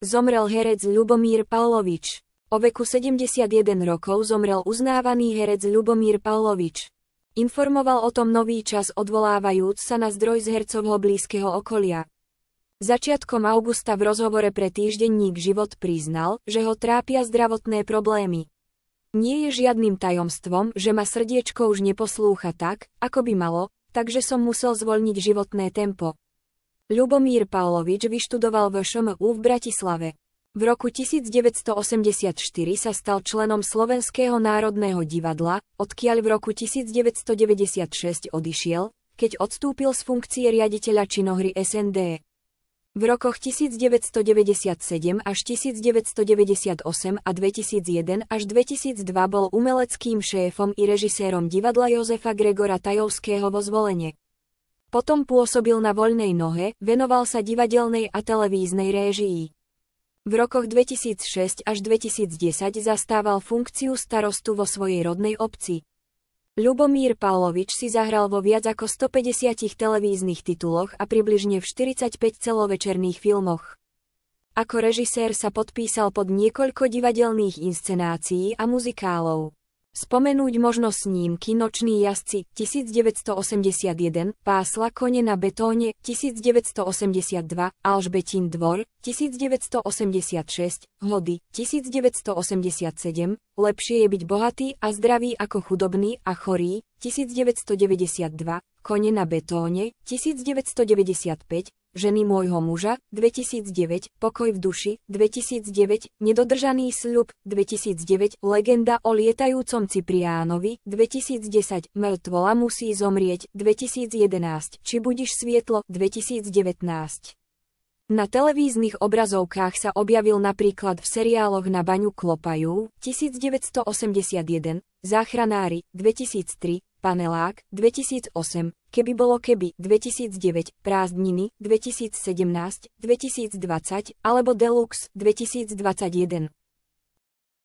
Zomrel herec Ľubomír Pavlovič. O veku 71 rokov zomrel uznávaný herec Ľubomír Pavlovič. Informoval o tom Nový čas odvolávajúc sa na zdroj z hercovho blízkeho okolia. Začiatkom augusta v rozhovore pre týždenník Život priznal, že ho trápia zdravotné problémy. Nie je žiadnym tajomstvom, že ma srdiečko už neposlúcha tak, ako by malo, takže som musel zvoľniť životné tempo. Ľubomír Pavlovič vyštudoval VŠMU v Bratislave. V roku 1984 sa stal členom Slovenského národného divadla, odkiaľ v roku 1996 odišiel, keď odstúpil z funkcie riaditeľa činohry SND. V rokoch 1997 až 1998 a 2001 až 2002 bol umeleckým šéfom i režisérom divadla Jozefa Gregora Tajovského vo Zvolene. Potom pôsobil na voľnej nohe, venoval sa divadelnej a televíznej réžii. V rokoch 2006 až 2010 zastával funkciu starostu vo svojej rodnej obci. Ľubomír Pavlovič si zahral vo viac ako 150 televíznych tituloch a približne v 45 celovečerných filmoch. Ako režisér sa podpísal pod niekoľko divadelných inscenácií a muzikálov. Spomenúť možno snímky Noční jazdci 1981, Pásla kone na betóne 1982, Alžbetín dvor 1986, Hody 1987, Lepšie je byť bohatý a zdravý ako chudobný a chorý 1992, Kone na betóne 1995, Ženy môjho muža 2009, Pokoj v duši 2009, Nedodržaný sľub 2009, Legenda o lietajúcom Cipriánovi 2010, Mŕtvola musí zomrieť 2011, Či budíš svietlo 2019. Na televíznych obrazovkách sa objavil napríklad v seriáloch Na baňu klopajú 1981, Záchranári 2003, Panelák 2008, Keby bolo keby 2009, Prázdniny 2017, 2020 alebo Deluxe 2021.